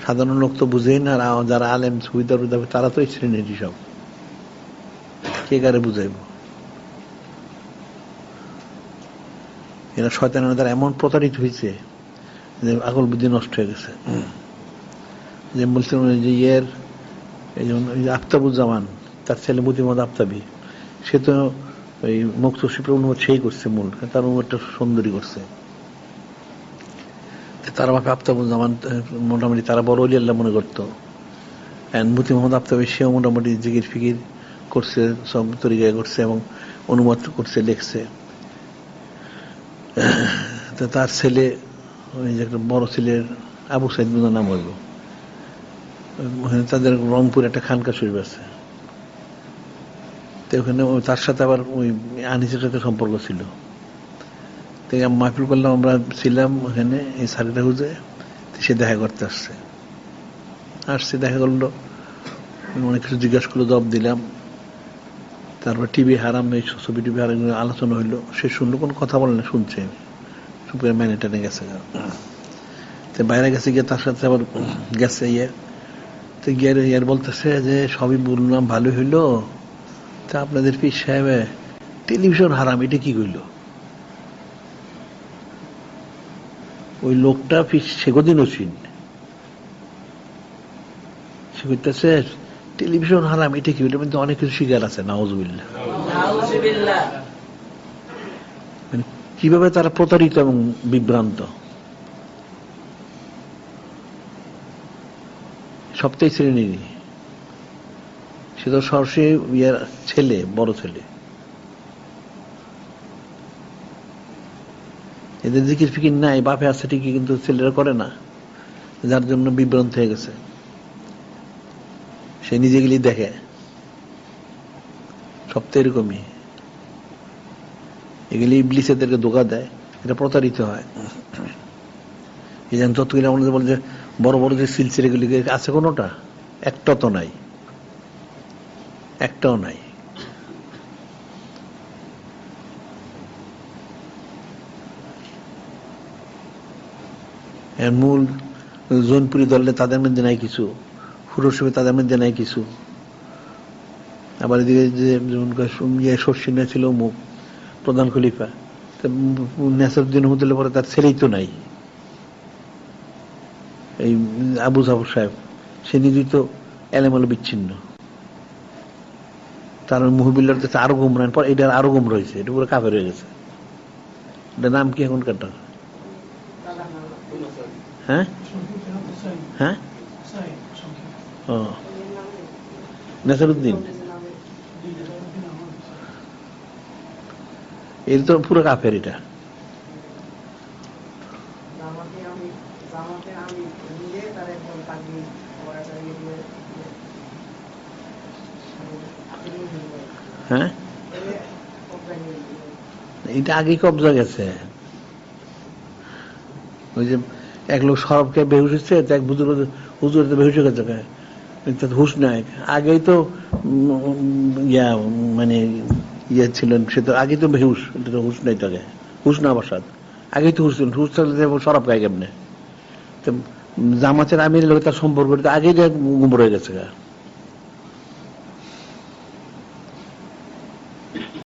সাধারণ লোক তো বুঝেই না, আর যারা আলেম সুবিধার তারা তো এই শ্রেণীর সব, কে কারে বুঝাইব? এরা শয়তানের দ্বারা এমন প্রতারিত হয়েছে যে আকল বুদ্ধি নষ্ট হয়ে গেছে। যে বলছিলাম যে এই যেমন আফতাবুজ্জামান, তার ছেলে মতিমদ আফতাবি, সে তো ওই মুক্তশিল্পের অনুবাদ সেই করছে মূল, তার অনুবাদটা সুন্দরী করছে। তারা বাপে আফতাবুজ্জামান মোটামুটি তারা বড় অলি আল্লাহ মনে করতো। মতি মোহাম্মদ আফতাবি সেও মোটামুটি জিকির ফিকির করছে, সব তরিকায় করছে এবং অনুবাদ করছে, লিখছে। তো তার ছেলে, ওই যে একটা বড় ছেলের আবু সাইদ নাম হইল, তাদের রংপুর একটা খানকা শরীফ আছে, তো ওখানে তার সাথে আবার ওই আনিসের সাথে সম্পর্ক ছিল। তো মাহফিল করলাম, আমরা ছিলাম ওখানে এই সারিটা হুজে, সে দেখা করতে আসছে, দেখা করলো, অনেক কিছু জিজ্ঞাসা করলো, জবাব দিলাম। তারপর টিভি হারাম, এই ছবি টিভি হারাম আলোচনা হইলো, সে শুনলো, কোনো কথা বলে না, শুনছে, চুপ করে মাইনে টেনে গেছে। তো বাইরে গেছে, গিয়ে তার সাথে আবার গেছে তো গিয়ে বলতেছে যে সবই বললাম ভালোই হইলো, তা আপনাদের পীর সাহেব টেলিভিশন হারাম, এটা কি কইল? ওই লোকটা সে কদিন ওসিন, সে কইতেছে টেলিভিশন হারাম, এটা কি? ওইটা কিন্তু অনেক কিছু শিকার আছে। নাউজুবিল্লাহ। মানে কিভাবে তারা প্রতারিত এবং বিভ্রান্ত। সবটাই শ্রেণীরই, সে তো সরাসরি ছেলে, বড় ছেলে। এদের জিকির ফিকির নাই, বাপে আছে ঠিকই, কিন্তু ছেলেরা করে না, যার জন্য বিভ্রান্ত হয়ে গেছে। সে নিজে গেলেই দেখে, সব তো এরকমই। এগুলি ইবলিস এদেরকে ধোঁকা দেয়, এটা প্রতারিত হয়। এই যেন যতগুলো আমাদের বলে যে বড় বড় যে সিলসিলাগুলি আছে, কোনোটা একটা তো নাই, একটাও নাই। এর মূল জৈনপুরি দলে তাদের মধ্যে নাই কিছু, হুরসবে তাদের মধ্যে নাই কিছু। আবার এদিকে যে শর্ষিনা ছিল মুখ প্রধান খলিফা, নেসারউদ্দিন রহমতুল্লাহ পরে তার ছেলেই তো নাই। এই আবু জাফর সাহেব, সে নিজেই তো এলেমালো বিচ্ছিন্ন। তার মুহবিল্লার কাছে আরো গুমরান, পর এটা আরো গুম রয়েছে, এটা পুরো কাফের হয়ে গেছে। এটা নাম কি এখন কাটার? হ্যাঁ হ্যাঁ, ও নেসারউদ্দিন, এটা তো পুরো কাফের। এটা হ্যাঁ, এটা আগেই কবজা গেছে। ওই যে এক লোক সরবকে বেহুশ হচ্ছে, এক হুজুর বেহুশ হয়ে গেছে, হুশ নাই। আগেই তো মানে ছিলেন, সে তো আগেই তো বেহুশ, এটা তো হুশ নাই, তাকে হুশ না বসাদ, আগেই তো হুশ ছিলেন। হুশ থাকলে সরব গায়ে কেমনে? জামাতের আমির লোক তার সম্পর্ক আগেই গুমর হয়ে গেছে।